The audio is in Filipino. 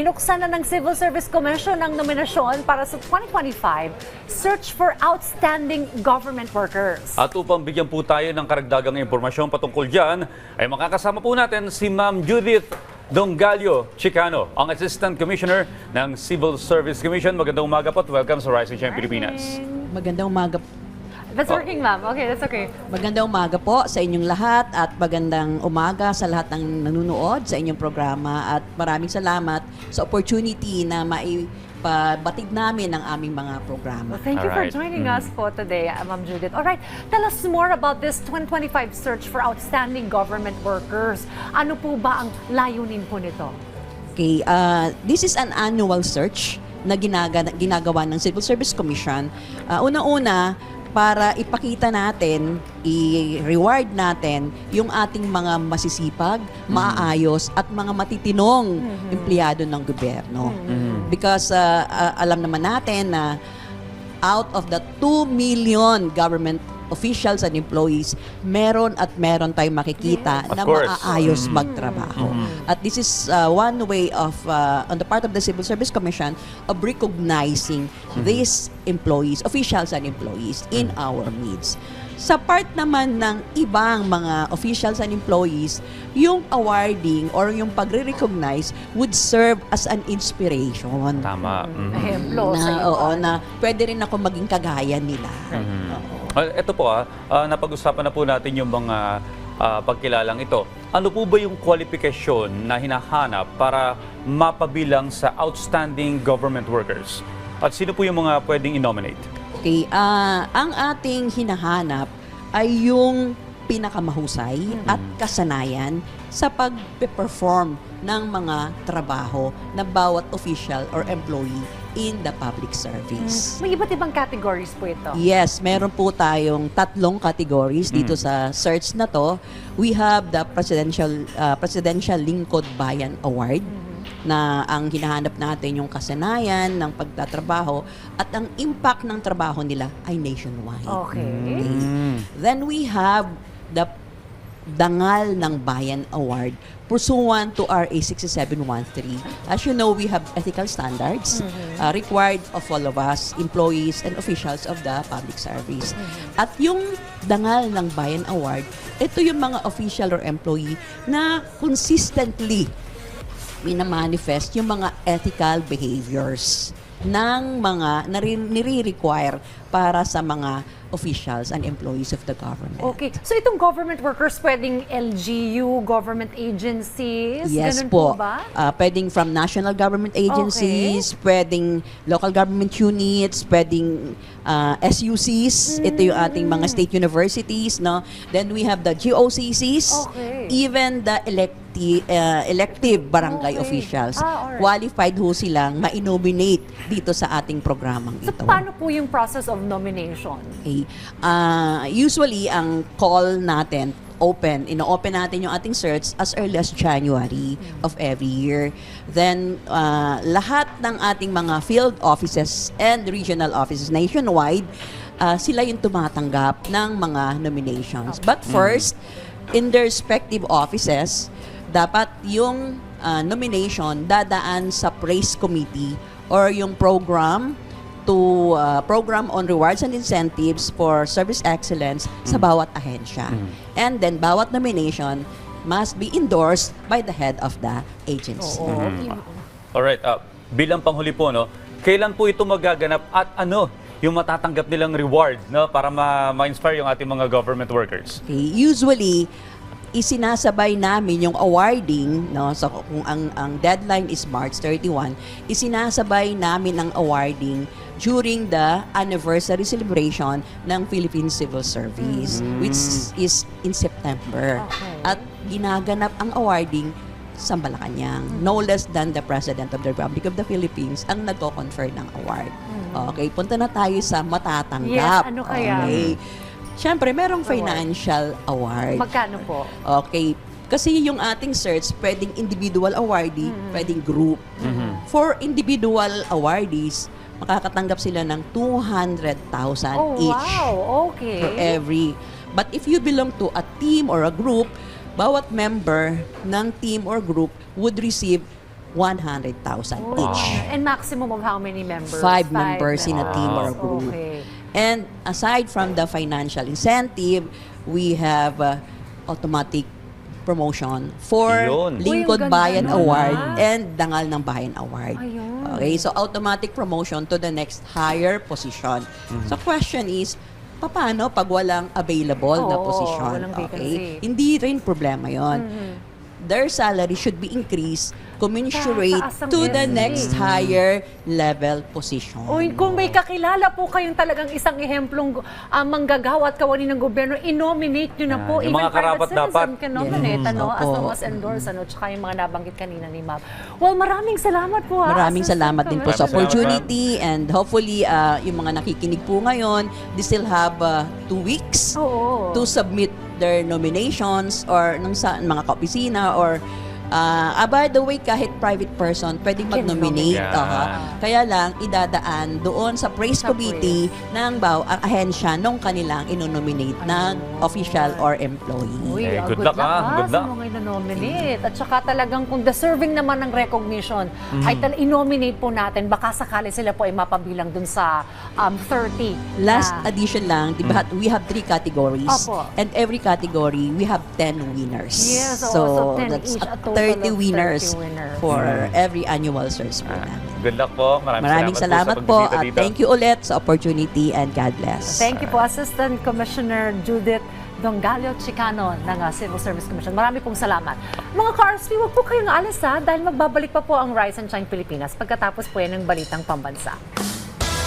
binuksan na ng Civil Service Commission ang nominasyon para sa 2025 Search for Outstanding Government Workers. At upang bigyan po tayo ng karagdagang impormasyon patungkol dyan, ay makakasama po natin si Ma'am Judith Dongalio Chicano, ang Assistant Commissioner ng Civil Service Commission. Magandang umaga po at welcome sa Rising Shine Pilipinas. Magandang umaga. That's working, ma'am. Okay, that's okay. Magandang umaga po sa inyong lahat at magandang umaga sa lahat ng nanonood sa inyong programa at maraming salamat sa opportunity na maipabatid namin ang aming mga programa. Well, thank you for Alright. joining us po today, Ma'am Judith. All right, tell us more about this 2025 Search for Outstanding Government Workers. Ano po ba ang layunin po nito? Okay, this is an annual search na ginagawa ng Civil Service Commission. Una-una, para ipakita natin, i-reward natin yung ating mga masisipag, maayos at mga matitinong empleyado ng gobyerno. Because alam naman natin na out of the 2 million government officials and employees, meron tayong makikita Of na course. maayos magtrabaho. At this is one way of, on the part of the Civil Service Commission, of recognizing these employees, officials and employees in our needs. Sa part naman ng ibang mga officials and employees, yung awarding or yung pagre-recognize would serve as an inspiration. Tama. Ehemplo sa iyo. Oo, na pwede rin ako maging kagaya nila. Oo. Ito po napag-usapan na po natin yung mga pagkilalang ito. Ano po ba yung kwalifikasyon na hinahanap para mapabilang sa outstanding government workers? At sino po yung mga pwedeng i-nominate? Okay, ang ating hinahanap ay yung pinakamahusay at kasanayan sa pag-perform ng mga trabaho ng bawat official or employee in the public service. May iba't ibang categories po ito. Yes, meron po tayong 3 categories dito sa search na to. We have the Presidential Lingkod Bayan Award na ang hinahanap natin yung kasanayan ng pagtatrabaho at ang impact ng trabaho nila ay nationwide. Okay. Then we have the Dangal ng Bayan Award pursuant to RA 6713. As you know, we have ethical standards required of all of us, employees and officials of the public service. At yung Dangal ng Bayan Award, ito yung mga official or employee na consistently minamanifest yung mga ethical behaviors ng mga nire-require para sa mga officials and employees of the government. Okay. So itong government workers, pwedeng LGU, government agencies? Yes Ganun po. ba? Pwedeng from national government agencies, pwedeng local government units, pwedeng SUCs, ito yung ating mga state universities, no? Then we have the GOCCs, Okay. even the elective barangay Okay. officials. Alright. Qualified ho silang ma-nominate dito sa ating programang So ito. paano po yung process of nomination? Okay. Usually, ang call natin, ino-open natin yung ating search as early as January of every year. Then, lahat ng ating mga field offices and regional offices nationwide, sila yung tumatanggap ng mga nominations. But first, in their respective offices, dapat yung nomination dadaan sa praise committee or yung program on rewards and incentives for service excellence sa bawat ahensya. And then, bawat nomination must be endorsed by the head of the agency. Alright, bilang panghuli po, no, kailan po ito magaganap at ano yung matatanggap nilang reward, no, para ma-inspire yung ating mga government workers? Okay. Usually, isinasabay namin yung awarding, no, so kung ang deadline is March 31, isinasabay namin ang awarding during the anniversary celebration ng Philippine Civil Service, which is in September. Okay. At ginaganap ang awarding sa Malacanang. No less than the President of the Republic of the Philippines ang nagko-confer ng award. Okay, punta na tayo sa matatanggap. Yes, ano kaya? Okay. Siyempre, merong financial award. Magkano po? Okay. Kasi yung ating search, pwedeng individual awardee, pwedeng group. For individual awardees, makakatanggap sila ng 200,000 Oh, each wow. Okay. for every. But if you belong to a team or a group, bawat member ng team or group would receive 100,000 Oh, each. And maximum of how many members? 5 members in a team or members. group. Okay. And aside from the financial incentive, we have automatic promotion for Yun. Lingkod Uy, ang ganda Bayan nun, Award ah. and Dangal ng Bayan Award. Ayun. Okay, so automatic promotion to the next higher position. So question is, paano pag walang available na Oo, position? walang vacancy. Hindi rin problema yon. Their salary should be increased commensurate Taas ang to the vacancy. next higher level position. Uy, kung may kakilala po kayong talagang isang ehemplong manggagawa at kawani ng gobyerno, i-nominate nyo na po. Yung mga Even karapat private citizen dapat. can nominate, Yes. ano, as Opo. long as endorse, ano, tsaka yung mga nabanggit kanina ni Ma'am. Well, maraming salamat po. Maraming salamat din po sa Maraming salamat, opportunity and hopefully yung mga nakikinig po ngayon, they still have 2 weeks Oo. to submit their nominations or ng sa mga kaopisina or by the way, kahit private person, pwedeng Can mag-nominate. nominate. Kaya lang, idadaan doon sa praise Sa committee ng ang ahensya nung kanilang inonominate ng official or employee. Uy, Eh, good luck good sa luck. mga inonominate. At saka talagang kung deserving naman ng recognition, ay i-nominate po natin, baka sakali sila po ay mapabilang dun sa 30. Last na- addition lang, di ba, we have 3 categories. Opo. And every category, we have 10 winners. Yes, oo, so, so 10 that's each, a total 30 of 30 winners winners. for every annual search po namin. Good luck po. Maraming salamat po at thank you ulit sa opportunity and God bless. Thank you po, Assistant Commissioner Judith Dongalio Chicano ng Civil Service Commission. Marami pong salamat. Mga ka-RSP, huwag po kayong aalis dahil magbabalik pa po ang Rise and Shine Pilipinas pagkatapos po yan ng Balitang Pambansa.